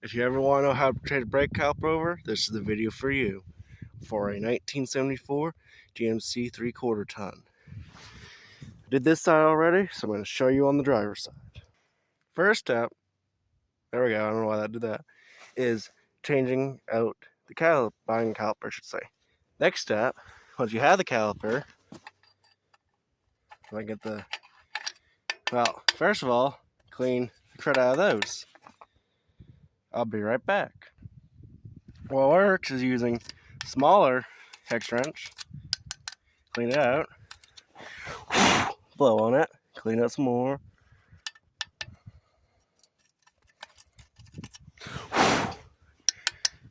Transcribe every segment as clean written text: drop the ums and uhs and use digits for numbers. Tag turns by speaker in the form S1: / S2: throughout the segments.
S1: If you ever want to know how to change a brake caliper over, this is the video for you. For a 1974 GMC 3/4 ton. I did this side already, so I'm going to show you on the driver's side. First step, there we go, I don't know why that did that, is changing out the caliper, buying a caliper I should say. Next step, once you have the caliper, if I get the, well, first of all, clean the crud out of those. I'll be right back. What works is using smaller hex wrench, clean it out, blow on it, clean it some more.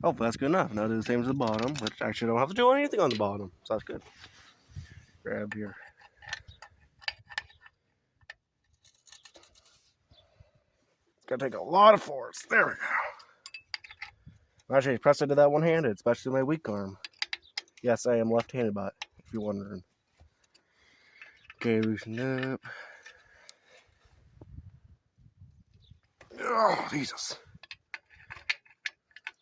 S1: Oh, that's good enough. Now do the same to the bottom, which actually don't have to do anything on the bottom, so that's good. Grab your it's gonna take a lot of force. There we go. Actually, press into that one-handed, especially my weak arm. Yes, I am left-handed, but if you're wondering. Okay, loosen up. Oh, Jesus.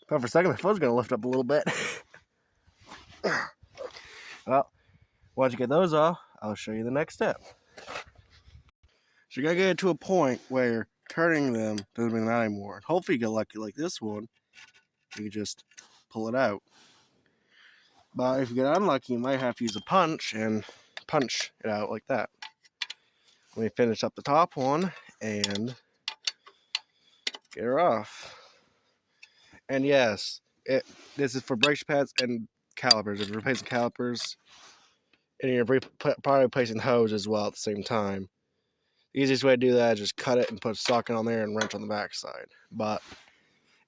S1: Thought for a second my foot's gonna lift up a little bit. Well, once you get those off, I'll show you the next step. So you gotta get it to a point where turning them doesn't really matter anymore. Hopefully you get lucky like this one. You can just pull it out. But if you get unlucky, you might have to use a punch and punch it out like that. Let me finish up the top one and get her off. And yes, this is for brake pads and calipers. If you're replacing calipers, and you're probably replacing hose as well at the same time, the easiest way to do that is just cut it and put a socket on there and wrench on the back side. But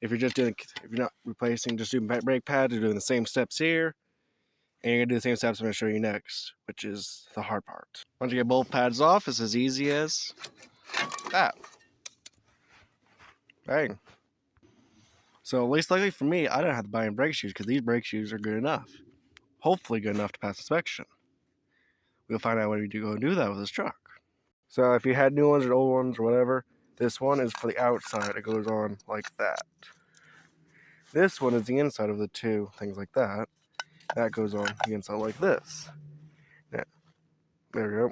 S1: if you're not replacing, just doing brake pads, you're doing the same steps here, and you're gonna do the same steps I'm gonna show you next, which is the hard part. Once you get both pads off, it's as easy as that. Bang. So at least likely for me, I don't have to buy any brake shoes because these brake shoes are good enough. Hopefully good enough to pass inspection. We'll find out when we go and do that with this truck. So if you had new ones or old ones or whatever, this one is for the outside. It goes on like that. This one is the inside of the two, things like that. That goes on the inside like this. Yeah. There we go.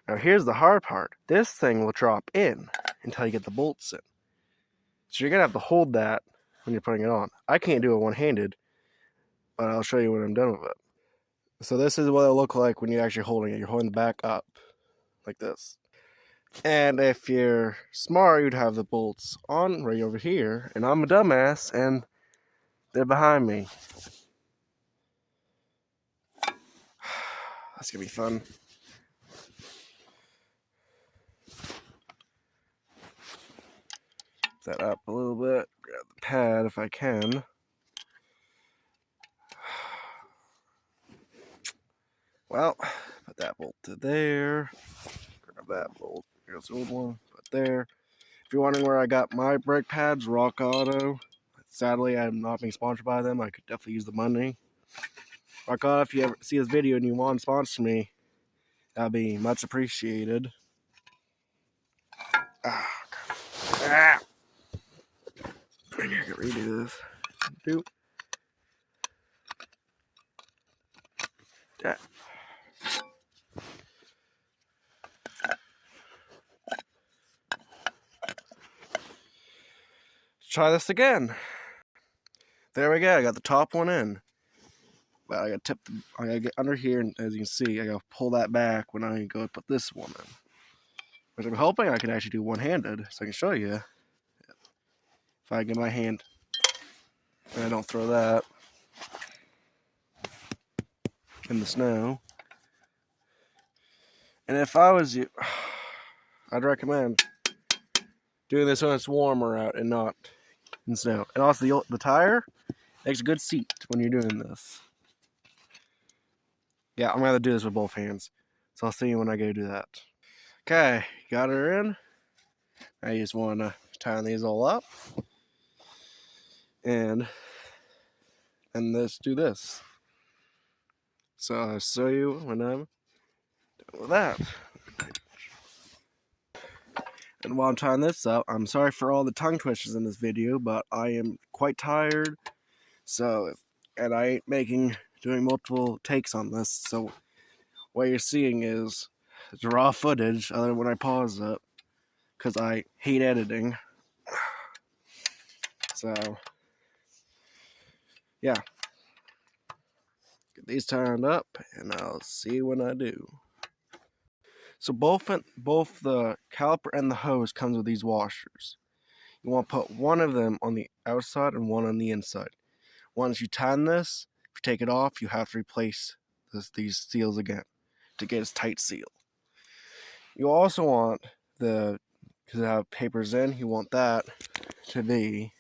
S1: Now here's the hard part. This thing will drop in until you get the bolts in. So you're going to have to hold that when you're putting it on. I can't do it one-handed, but I'll show you when I'm done with it. So this is what it'll look like when you're actually holding it. You're holding the back up like this. And if you're smart, you'd have the bolts on right over here. And I'm a dumbass, and they're behind me. That's going to be fun. That up a little bit. Grab the pad if I can. Well, put that bolt to there. Grab that bolt. Here's the old one. Put there. If you're wondering where I got my brake pads, Rock Auto. Sadly, I'm not being sponsored by them. I could definitely use the money. Rock Auto, if you ever see this video and you want to sponsor me, that'd be much appreciated. Ah. I need to get redo this. Do. Yeah. Try this again. There we go. I got the top one in. But I gotta get under here, and as you can see, I gotta pull that back when I go put this one in. Which I'm hoping I can actually do one-handed, so I can show you. If I get my hand, and I don't throw that in the snow. And if I was you, I'd recommend doing this when it's warmer out and not in snow. And also the tire makes a good seat when you're doing this. Yeah, I'm gonna do this with both hands. So I'll see you when I go do that. Okay, got her in. I just wanna tie these all up. And let's do this. So I'll show you when I'm done with that. And while I'm tying this up, I'm sorry for all the tongue twisters in this video, but I am quite tired. So, and I ain't doing multiple takes on this. So, what you're seeing is the raw footage, other than when I pause it, because I hate editing. So, yeah. Get these tied up, and I'll see you when I do. So both the caliper and the hose comes with these washers. You want to put one of them on the outside and one on the inside. Once you tighten this, if you take it off, you have to replace these seals again to get a tight seal. You also want because it have papers in, you want that to be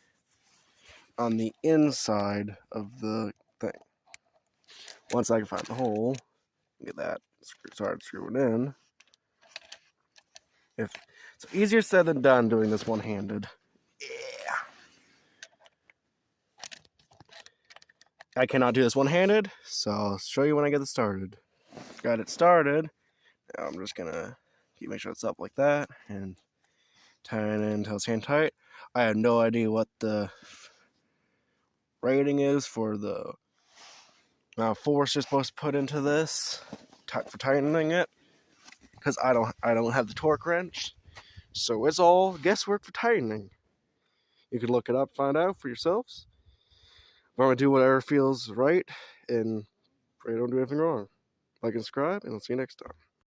S1: on the inside of the thing. Once I can find the hole, get that started screwing in. It's easier said than done doing this one-handed. Yeah. I cannot do this one-handed, so I'll show you when I get it started. Got it started. Now I'm just gonna make sure it's up like that and tie it in until it's hand tight. I have no idea what the rating is for the amount of force you're supposed to put into this for tightening it, because I don't have the torque wrench. So it's all guesswork for tightening. You can look it up, find out for yourselves. But I'm going to do whatever feels right and pray I don't do anything wrong. Like and subscribe, and I'll see you next time.